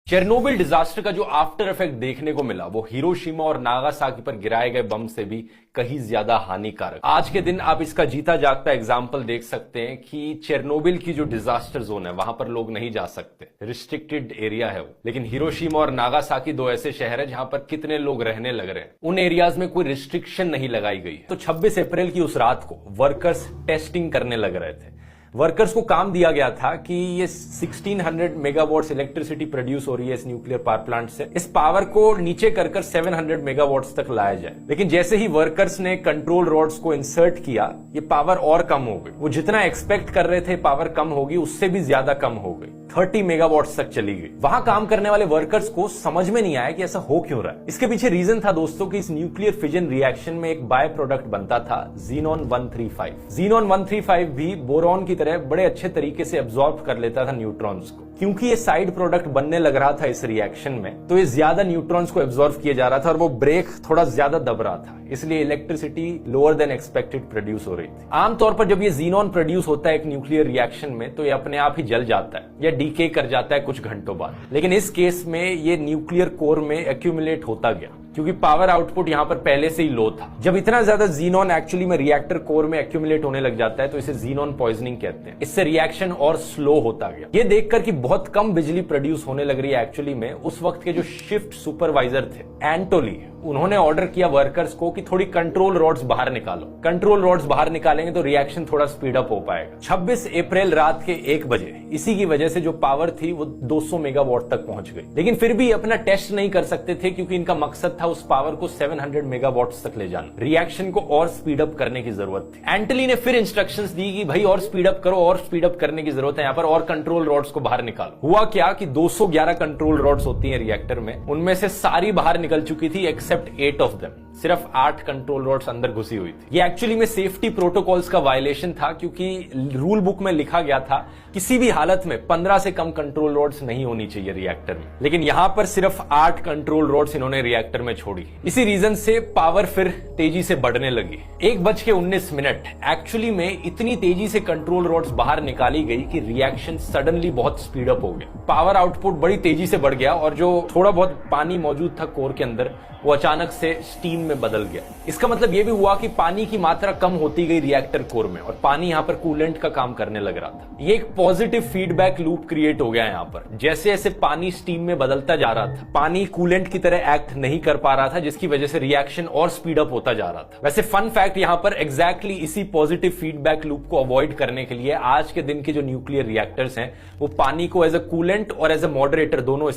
Chernobyl disaster का जो after effect देखने को मिला वो हिरोशिमा और नागासाकी पर गिराए गए बम से भी कहीं ज्यादा हानिकारक। आज के दिन आप इसका जीता जागता एग्जाम्पल देख सकते हैं कि चेरनोबिल की जो डिजास्टर जोन है वहां पर लोग नहीं जा सकते, रिस्ट्रिक्टेड एरिया है वो। लेकिन हिरोशिमा और नागासाकी दो ऐसे शहर है जहां पर कितने लोग रहने लग रहे हैं, उन एरियाज में कोई रिस्ट्रिक्शन नहीं लगाई गई है। तो 26 अप्रैल की उस रात को वर्कर्स टेस्टिंग करने लग रहे थे। वर्कर्स को काम दिया गया था कि ये 1600 मेगावाट्स इलेक्ट्रिसिटी प्रोड्यूस हो रही है इस न्यूक्लियर पावर प्लांट से, इस पावर को नीचे कर 700 मेगावाट्स तक लाया जाए। लेकिन जैसे ही वर्कर्स ने कंट्रोल रॉड्स को इंसर्ट किया, ये पावर और कम हो गई। वो जितना एक्सपेक्ट कर रहे थे पावर कम होगी, उससे भी ज्यादा कम हो गई, 30 मेगावाट्स तक चली गई। वहां काम करने वाले वर्कर्स को समझ में नहीं आया कि ऐसा हो क्यों रहा है। इसके पीछे रीजन था दोस्तों कि इस न्यूक्लियर फिजन रिएक्शन में एक बाय प्रोडक्ट बनता था ज़ीनॉन 135। ज़ीनॉन 135 भी बोरॉन की तरह बड़े अच्छे तरीके से अब्सॉर्ब कर लेता था न्यूट्रॉन्स को। क्योंकि ये साइड प्रोडक्ट बनने लग रहा था इस रिएक्शन में, तो ये ज्यादा न्यूट्रॉन्स को एब्सॉर्ब किया जा रहा था और वो ब्रेक थोड़ा ज्यादा दब रहा था, इसलिए electricity lower than expected produce हो रही थी। आमतौर पर जब ये ज़ीनॉन प्रोड्यूस होता है एक न्यूक्लियर रिएक्शन में, तो ये अपने आप ही जल जाता है या डीके कर जाता है कुछ घंटों बाद। लेकिन इस केस में ये न्यूक्लियर कोर में एक्यूमुलेट होता गया, क्योंकि पावर आउटपुट यहां पर पहले से ही लो था। जब इतना ज्यादा ज़ीनॉन एक्चुअली में रिएक्टर कोर में एक्यूमुलेट होने लग जाता है तो इसे ज़ीनॉन पॉइजनिंग कहते हैं। इससे रिएक्शन और स्लो होता गया। ये देखकर कि बहुत कम बिजली प्रोड्यूस होने लग रही है एक्चुअली में, उस वक्त के जो शिफ्ट सुपरवाइजर थे एंटोली, उन्होंने ऑर्डर किया वर्कर्स को कि थोड़ी कंट्रोल रॉड्स बाहर निकालो। कंट्रोल रॉड्स बाहर निकालेंगे तो रिएक्शन थोड़ा स्पीड अप हो पाएगा। 26 अप्रैल रात के 1 बजे इसी की वजह से जो पावर थी वो 200 मेगावाट तक पहुंच गई। लेकिन फिर भी अपना टेस्ट नहीं कर सकते थे, क्योंकि इनका मकसद था उस पावर को 700 मेगावाट तक ले जाना। रिएक्शन को और स्पीड अप करने की जरूरत थी। एंटली ने फिर इंस्ट्रक्शंस दी कि भाई और स्पीड अप करो, और स्पीड अप करने की जरूरत है यहाँ पर, और कंट्रोल रॉड्स को बाहर निकालो। हुआ क्या कि 211 कंट्रोल रॉड्स होती है रिएक्टर में, उनमें से सारी बाहर निकल चुकी थी एक्सेप्ट 8 ऑफ देम। सिर्फ 8 कंट्रोल रॉड्स अंदर घुसी हुई थी। ये एक्चुअली में सेफ्टी प्रोटोकॉल्स का वायलेशन था, क्योंकि रूल बुक में लिखा गया था किसी भी हालत में 15 से कम कंट्रोल रॉड्स नहीं होनी चाहिए रिएक्टर में। लेकिन यहां पर सिर्फ 8 कंट्रोल रॉड्स इन्होंने रिएक्टर में छोड़ी। इसी रीजन से पावर फिर तेजी से बढ़ने लगी। 1:19 एक्चुअली में इतनी तेजी से कंट्रोल रॉड्स बाहर निकाली गई कि रिएक्शन सडनली बहुत स्पीड अप हो गया। पावर आउटपुट बड़ी तेजी से बढ़ गया और जो थोड़ा बहुत पानी मौजूद था कोर के अंदर, वो अचानक से स्टीम में बदल गया। इसका मतलब यह भी हुआ कि पानी की मात्रा कम होती गई रिएक्टर कोर में, और पानी यहां पर कूलेंट का काम करने लग रहा था। ये एक पॉजिटिव फीडबैक लूप क्रिएट हो गया यहां पर। जैसे जैसे पानी स्टीम में बदलता जा रहा था, पानी कूलेंट की तरह एक्ट नहीं कर पा रहा था, जिसकी वजह से रिएक्शन और स्पीड अप होता जा रहा था। वैसे फन फैक्ट यहां पर एग्जैक्टली इसी पॉजिटिव फीडबैक लूप को अवॉइड करने के लिए आज के दिन के जो न्यूक्लियर रिएक्टर्स हैं वो पानी को एज अ कूलेंट और एज अ मॉडरेटर दोनों